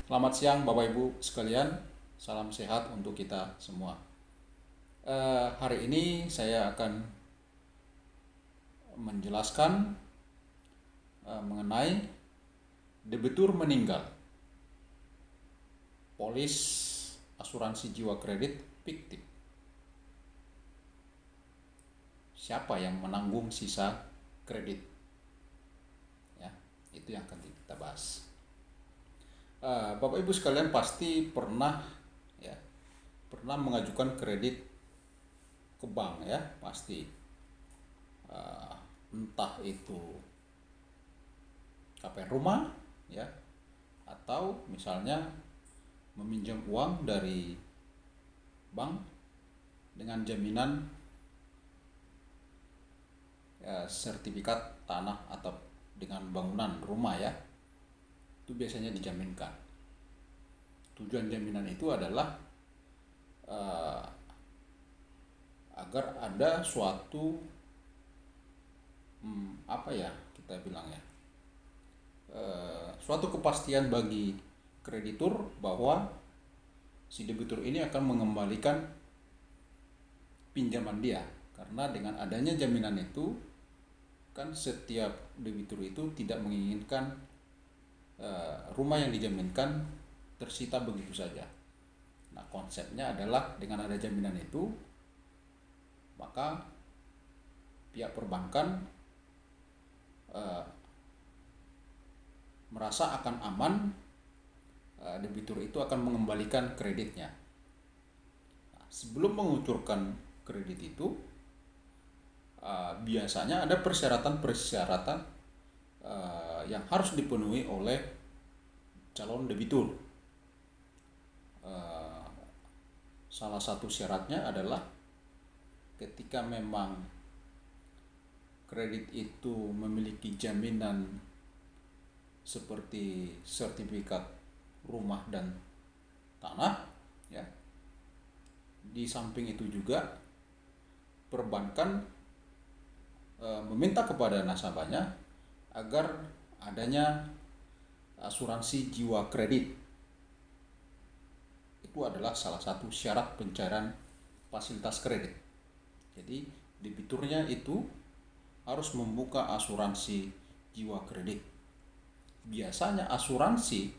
Selamat siang Bapak Ibu sekalian, salam sehat untuk kita semua. Hari ini saya akan menjelaskan mengenai debitur meninggal, polis asuransi jiwa kredit fiktif. Siapa yang menanggung sisa kredit? Ya, itu yang akan kita bahas. Bapak Ibu sekalian pasti pernah ya, pernah mengajukan kredit ke bank ya, pasti. Entah itu KPR rumah ya, atau misalnya meminjam uang dari bank dengan jaminan sertifikat tanah atau dengan bangunan rumah ya, itu biasanya dijaminkan. Tujuan jaminan itu adalah uh, agar ada suatu apa ya kita bilang ya, suatu kepastian bagi kreditur bahwa si debitur ini akan mengembalikan pinjaman dia, karena dengan adanya jaminan itu kan setiap debitur itu tidak menginginkan rumah yang dijaminkan tersita begitu saja. Nah, konsepnya adalah dengan ada jaminan itu, maka pihak perbankan uh, merasa akan aman, debitur itu akan mengembalikan kreditnya. Nah, sebelum mengucurkan kredit itu, biasanya ada persyaratan-persyaratan yang harus dipenuhi oleh calon debitur. Uh, Salah satu syaratnya adalah ketika memang kredit itu memiliki jaminan seperti sertifikat rumah dan tanah ya. Di samping itu juga perbankan meminta kepada nasabahnya agar adanya asuransi jiwa kredit. Itu adalah salah satu syarat pencairan fasilitas kredit. Jadi debiturnya itu harus membuka asuransi jiwa kredit. Biasanya asuransi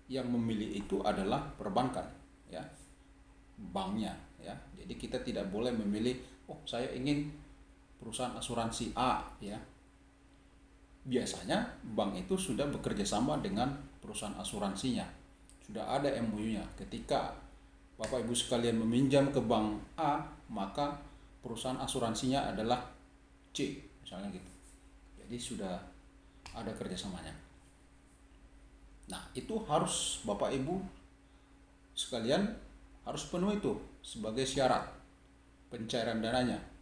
yang memilih itu adalah perbankan ya, banknya ya. Jadi kita tidak boleh memilih, oh saya ingin perusahaan asuransi A ya. Biasanya bank itu sudah bekerja sama dengan perusahaan asuransinya, sudah ada MOU-nya. Ketika Bapak Ibu sekalian meminjam ke bank A, maka perusahaan asuransinya adalah C misalnya gitu. Jadi sudah ada kerjasamanya. Nah, itu harus Bapak Ibu sekalian harus penuhi itu sebagai syarat pencairan dananya.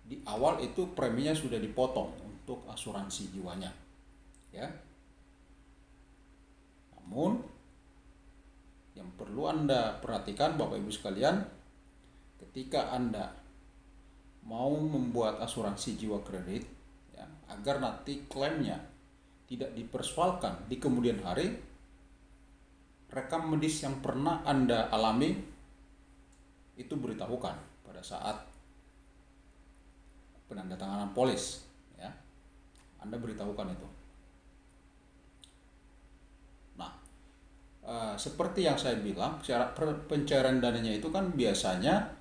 Di awal itu preminya sudah dipotong untuk asuransi jiwanya ya. Namun yang perlu Anda perhatikan Bapak Ibu sekalian, ketika Anda mau membuat asuransi jiwa kredit ya, agar nanti klaimnya tidak dipersoalkan di kemudian hari, rekam medis yang pernah Anda alami itu beritahukan pada saat penandatanganan polis ya. Anda beritahukan itu. Nah, seperti yang saya bilang, syarat pencairan dananya itu kan biasanya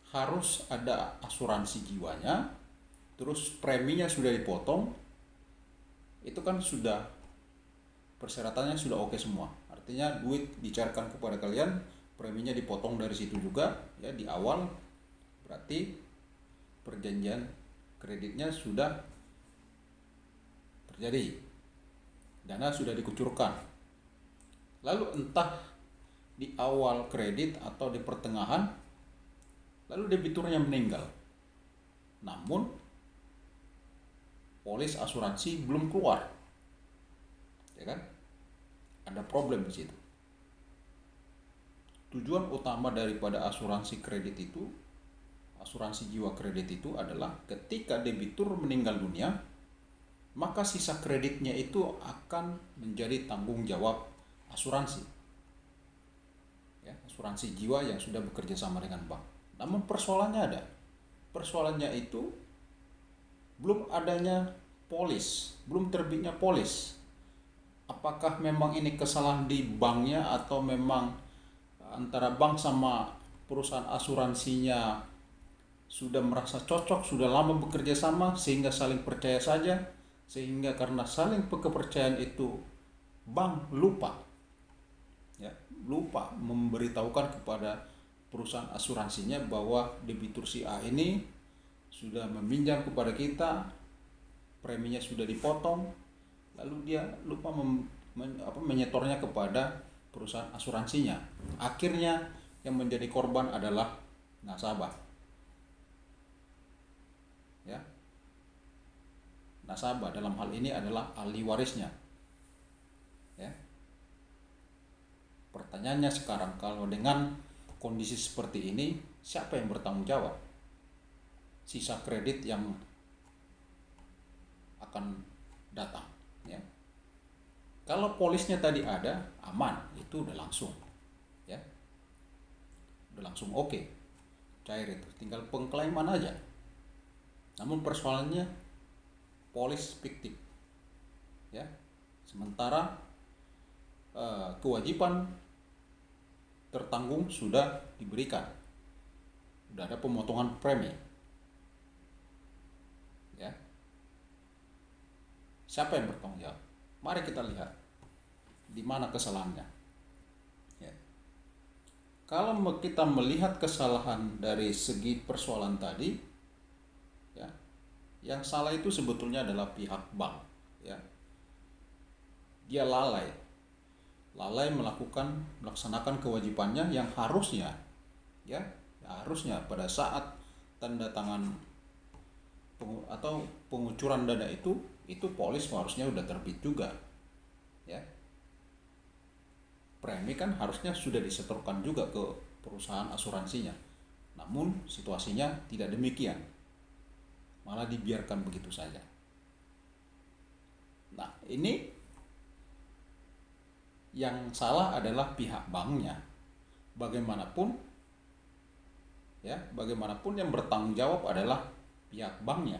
harus ada asuransi jiwanya, terus preminya sudah dipotong, itu kan sudah persyaratannya sudah oke semua. Artinya duit dicairkan kepada kalian, preminya dipotong dari situ juga ya di awal, berarti perjanjian kreditnya sudah terjadi, dana sudah dikucurkan. Lalu entah di awal kredit atau di pertengahan, lalu debiturnya meninggal, namun polis asuransi belum keluar, ya kan? Ada problem di situ. Tujuan utama daripada asuransi kredit itu, asuransi jiwa kredit itu adalah ketika debitur meninggal dunia, maka sisa kreditnya itu akan menjadi tanggung jawab asuransi, ya, asuransi jiwa yang sudah bekerja sama dengan bank. Namun persoalannya itu belum adanya polis, belum terbitnya polis. Apakah memang ini kesalahan di banknya atau memang antara bank sama perusahaan asuransinya sudah merasa cocok, sudah lama bekerja sama sehingga saling percaya saja, sehingga karena saling kepercayaan itu bank lupa, ya, lupa memberitahukan kepada perusahaan asuransinya bahwa debitur si A ini sudah meminjam kepada kita, preminya sudah dipotong, lalu dia lupa menyetornya kepada perusahaan asuransinya. Akhirnya yang menjadi korban adalah nasabah, ya. Nasabah dalam hal ini adalah ahli warisnya, ya. Pertanyaannya sekarang, kalau dengan kondisi seperti ini, siapa yang bertanggung jawab sisa kredit yang akan datang, ya? Kalau polisnya tadi ada, aman, itu udah langsung, ya, udah langsung oke, cair itu, tinggal pengklaiman aja. Namun persoalannya polis fiktif, ya, sementara kewajiban tertanggung sudah diberikan, sudah ada pemotongan premi, ya. Siapa yang bertanggung jawab? Mari kita lihat di mana kesalahannya, ya. Kalau kita melihat kesalahan dari segi persoalan tadi, ya, yang salah itu sebetulnya adalah pihak bank, ya. Dia lalai melaksanakan kewajibannya yang harusnya, ya, harusnya pada saat tanda tangan atau pengucuran dana itu polis harusnya udah terbit juga, ya. Premi kan harusnya sudah disetorkan juga ke perusahaan asuransinya. Namun situasinya tidak demikian, malah dibiarkan begitu saja. Nah, ini yang salah adalah pihak banknya. Bagaimanapun yang bertanggung jawab adalah pihak banknya.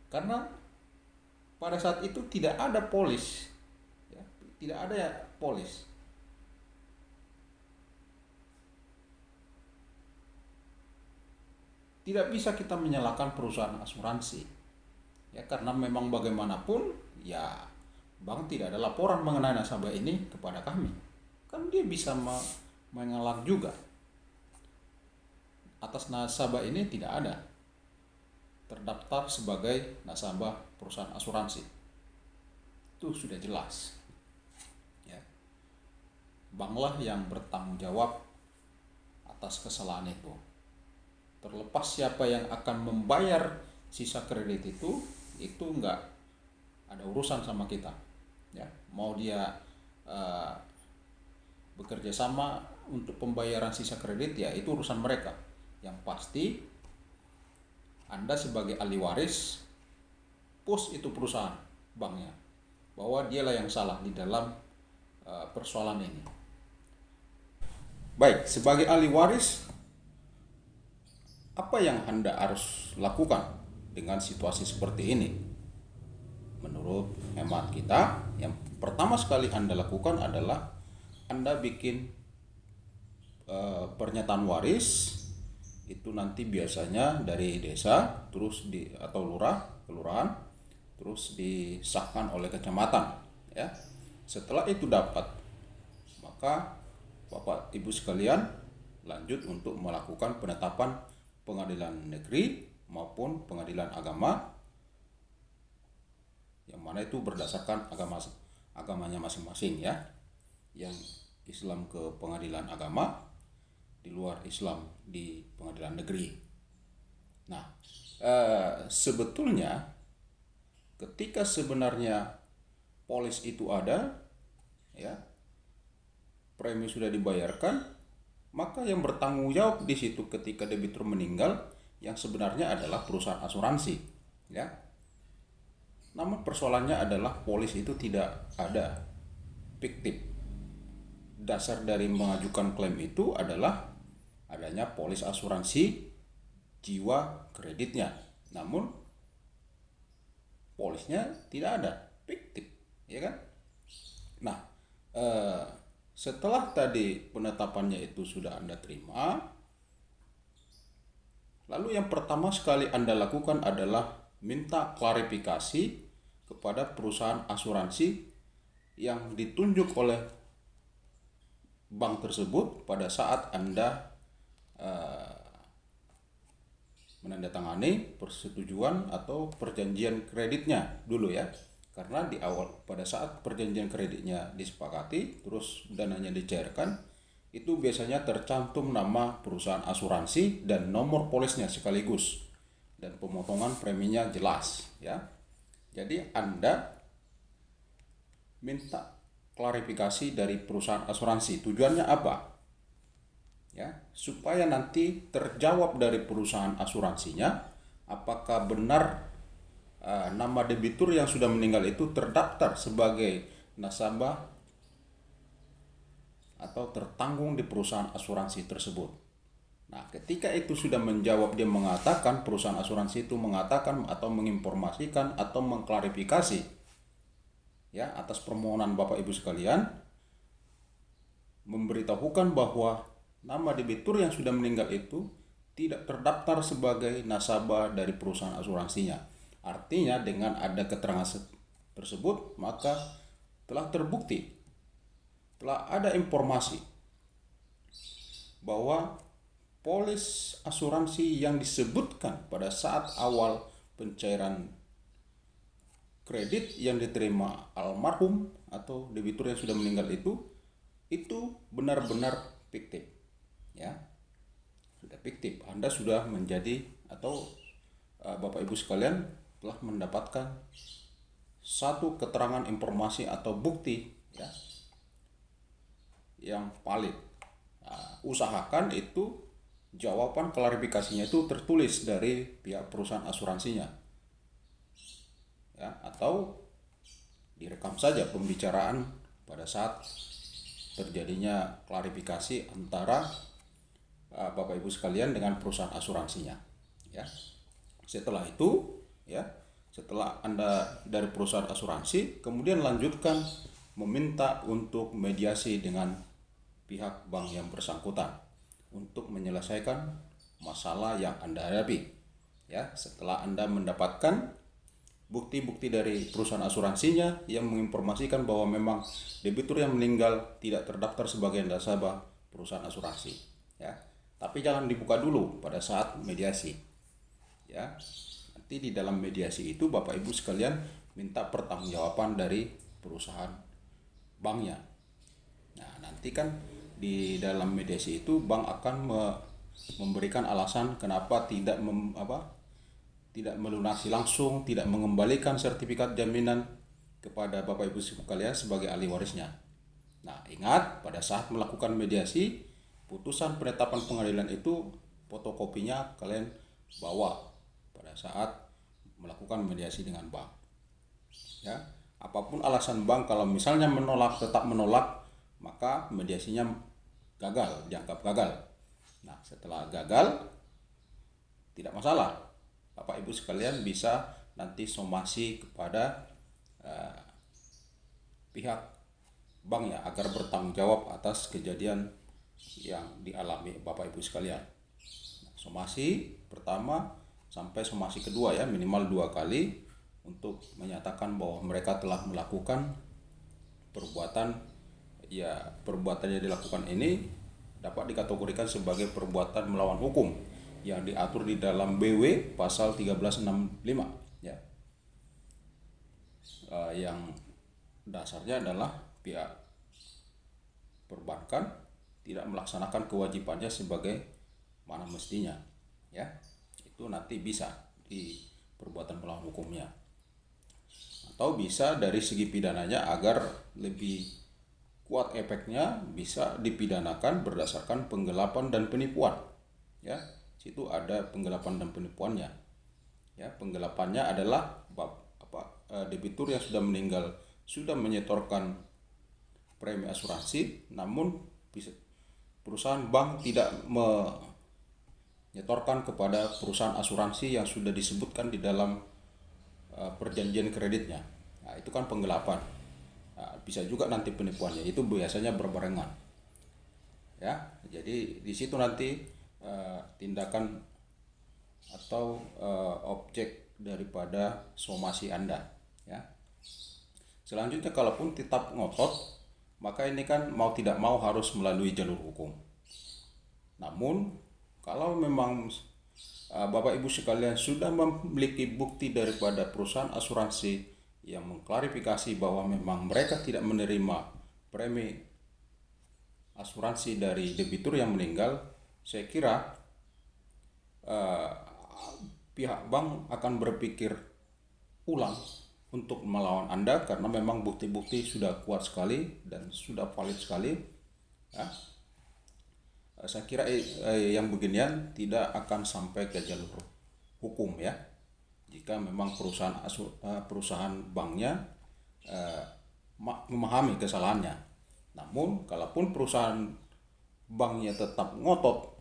Karena pada saat itu tidak ada polis, ya, tidak ada polis. Tidak bisa kita menyalahkan perusahaan asuransi, ya, karena memang bagaimanapun, ya, bank tidak ada laporan mengenai nasabah ini kepada kami. Kan dia bisa mengelak juga. Atas nasabah ini tidak ada terdaftar sebagai nasabah perusahaan asuransi. Itu sudah jelas, ya. Banklah yang bertanggung jawab atas kesalahan itu. Terlepas siapa yang akan membayar sisa kredit itu enggak ada urusan sama kita, ya. Mau dia bekerja sama untuk pembayaran sisa kredit, ya itu urusan mereka. Yang pasti Anda sebagai ahli waris push itu perusahaan banknya bahwa dialah yang salah di dalam persoalan ini. Baik, sebagai ahli waris, apa yang Anda harus lakukan dengan situasi seperti ini? Menurut hemat kita, yang pertama sekali Anda lakukan adalah Anda bikin pernyataan waris. Itu nanti biasanya dari desa, terus atau kelurahan, terus disahkan oleh kecamatan, ya. Setelah itu dapat, maka Bapak Ibu sekalian lanjut untuk melakukan penetapan pengadilan negeri maupun pengadilan agama, yang mana itu berdasarkan agamanya masing-masing, ya. Yang Islam ke pengadilan agama, di luar Islam di pengadilan negeri. Nah, sebetulnya ketika sebenarnya polis itu ada, ya, premi sudah dibayarkan, maka yang bertanggung jawab di situ ketika debitur meninggal yang sebenarnya adalah perusahaan asuransi, ya. Namun persoalannya adalah polis itu tidak ada fiktif. Dasar dari mengajukan klaim itu adalah adanya polis asuransi jiwa kreditnya. Namun polisnya tidak ada, fiktif, ya kan? Nah, setelah tadi penetapannya itu sudah Anda terima, lalu yang pertama sekali Anda lakukan adalah minta klarifikasi kepada perusahaan asuransi yang ditunjuk oleh bank tersebut pada saat Anda menandatangani persetujuan atau perjanjian kreditnya dulu ya. Karena di awal pada saat perjanjian kreditnya disepakati terus dananya dicairkan, itu biasanya tercantum nama perusahaan asuransi dan nomor polisnya sekaligus, dan pemotongan preminya jelas ya. Jadi Anda minta klarifikasi dari perusahaan asuransi. Tujuannya apa? Ya, supaya nanti terjawab dari perusahaan asuransinya apakah benar nama debitur yang sudah meninggal itu terdaftar sebagai nasabah atau tertanggung di perusahaan asuransi tersebut. Nah, ketika itu sudah menjawab, dia mengatakan, perusahaan asuransi itu mengatakan atau menginformasikan atau mengklarifikasi ya atas permohonan Bapak Ibu sekalian, memberitahukan bahwa nama debitur yang sudah meninggal itu tidak terdaftar sebagai nasabah dari perusahaan asuransinya. Artinya dengan ada keterangan tersebut maka telah terbukti, telah ada informasi bahwa polis asuransi yang disebutkan pada saat awal pencairan kredit yang diterima almarhum atau debitur yang sudah meninggal itu benar-benar fiktif ya. Sudah fiktif. Anda sudah menjadi atau Bapak Ibu sekalian telah mendapatkan satu keterangan informasi atau bukti ya yang valid. Nah, usahakan itu jawaban klarifikasinya itu tertulis dari pihak perusahaan asuransinya ya, atau direkam saja pembicaraan pada saat terjadinya klarifikasi antara Bapak Ibu sekalian dengan perusahaan asuransinya ya. Setelah itu ya, setelah Anda dari perusahaan asuransi kemudian lanjutkan meminta untuk mediasi dengan pihak bank yang bersangkutan untuk menyelesaikan masalah yang Anda hadapi ya. Setelah Anda mendapatkan bukti-bukti dari perusahaan asuransinya yang menginformasikan bahwa memang debitur yang meninggal tidak terdaftar sebagai nasabah perusahaan asuransi ya. Tapi jangan dibuka dulu pada saat mediasi ya. Nanti di dalam mediasi itu Bapak Ibu sekalian minta pertanggungjawaban dari perusahaan banknya. Nah, nanti kan di dalam mediasi itu bank akan memberikan alasan kenapa tidak melunasi langsung, tidak mengembalikan sertifikat jaminan kepada Bapak Ibu sekalian sebagai ahli warisnya. Nah, ingat pada saat melakukan mediasi, putusan penetapan pengadilan itu fotokopinya kalian bawa pada saat melakukan mediasi dengan bank. Ya, apapun alasan bank, kalau misalnya menolak, tetap menolak, maka mediasinya gagal, dianggap gagal. Nah, setelah gagal tidak masalah. Bapak Ibu sekalian bisa nanti somasi kepada pihak bank ya agar bertanggung jawab atas kejadian yang dialami Bapak Ibu sekalian. Somasi pertama sampai somasi kedua ya, minimal 2 kali untuk menyatakan bahwa mereka telah melakukan perbuatan yang dilakukan ini dapat dikategorikan sebagai perbuatan melawan hukum yang diatur di dalam BW pasal 1365 ya. Yang dasarnya adalah pihak perbankan tidak melaksanakan kewajibannya sebagai mana mestinya ya. Itu nanti bisa di perbuatan melawan hukumnya, atau bisa dari segi pidananya agar lebih kuat efeknya bisa dipidanakan berdasarkan penggelapan dan penipuan ya. Situ ada penggelapan dan penipuannya ya. Penggelapannya adalah debitur yang sudah meninggal sudah menyetorkan premi asuransi, namun perusahaan bank tidak menyetorkan kepada perusahaan asuransi yang sudah disebutkan di dalam perjanjian kreditnya. Nah, itu kan penggelapan. Nah, bisa juga nanti penipuannya, itu biasanya berbarengan. Ya, jadi di situ nanti tindakan atau objek daripada somasi Anda, ya. Selanjutnya, kalaupun tetap ngotot, maka ini kan mau tidak mau harus melalui jalur hukum. Namun kalau memang Bapak Ibu sekalian sudah memiliki bukti daripada perusahaan asuransi yang mengklarifikasi bahwa memang mereka tidak menerima premi asuransi dari debitur yang meninggal, saya kira pihak bank akan berpikir ulang untuk melawan Anda, karena memang bukti-bukti sudah kuat sekali dan sudah valid sekali, ya. Saya kira yang beginian tidak akan sampai ke jalur hukum, ya, jika memang perusahaan banknya memahami kesalahannya. Namun kalaupun perusahaan banknya tetap ngotot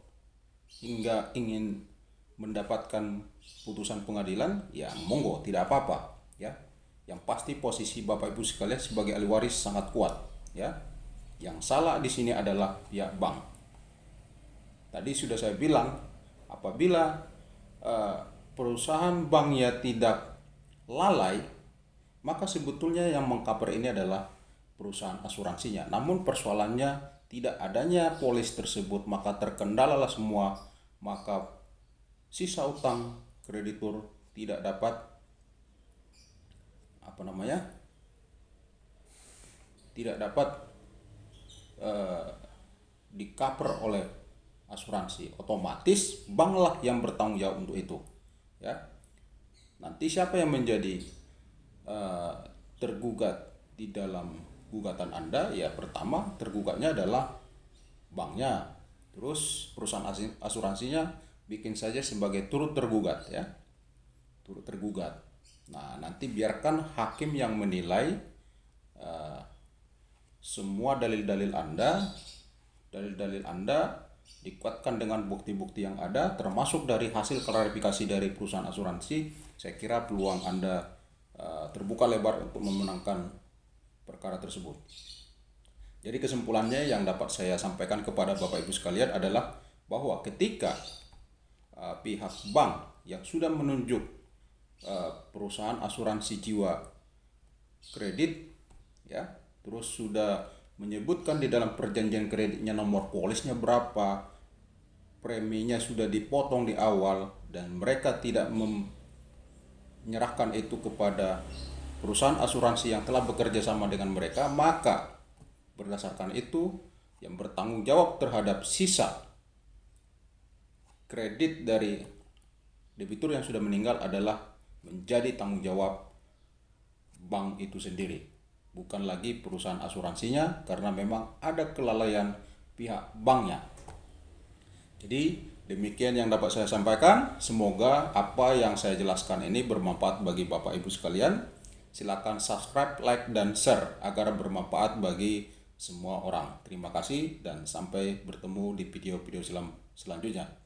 hingga ingin mendapatkan putusan pengadilan, ya monggo, tidak apa-apa, ya. Yang pasti posisi Bapak Ibu sekalian sebagai ahli waris sangat kuat, ya. Yang salah di sini adalah pihak bank. Tadi sudah saya bilang, apabila perusahaan banknya tidak lalai, maka sebetulnya yang mengcover ini adalah perusahaan asuransinya. Namun persoalannya tidak adanya polis tersebut, maka terkendalalah semua, maka sisa utang kreditur tidak dapat di-cover oleh asuransi. Otomatis banklah yang bertanggung jawab untuk itu, ya. Nanti siapa yang menjadi tergugat di dalam gugatan Anda? Ya, pertama tergugatnya adalah banknya, terus perusahaan asuransinya bikin saja sebagai turut tergugat, ya, turut tergugat. Nah, nanti biarkan hakim yang menilai semua dalil-dalil Anda dikuatkan dengan bukti-bukti yang ada, termasuk dari hasil klarifikasi dari perusahaan asuransi. Saya kira peluang Anda terbuka lebar untuk memenangkan perkara tersebut. Jadi kesimpulannya yang dapat saya sampaikan kepada Bapak Ibu sekalian adalah bahwa ketika pihak bank yang sudah menunjuk perusahaan asuransi jiwa kredit, ya, terus sudah menyebutkan di dalam perjanjian kreditnya nomor polisnya berapa, preminya sudah dipotong di awal, dan mereka tidak menyerahkan itu kepada perusahaan asuransi yang telah bekerja sama dengan mereka, maka berdasarkan itu yang bertanggung jawab terhadap sisa kredit dari debitur yang sudah meninggal adalah menjadi tanggung jawab bank itu sendiri, bukan lagi perusahaan asuransinya, karena memang ada kelalaian pihak banknya. Jadi demikian yang dapat saya sampaikan. Semoga apa yang saya jelaskan ini bermanfaat bagi Bapak Ibu sekalian. Silakan subscribe, like, dan share agar bermanfaat bagi semua orang. Terima kasih dan sampai bertemu di video-video selanjutnya.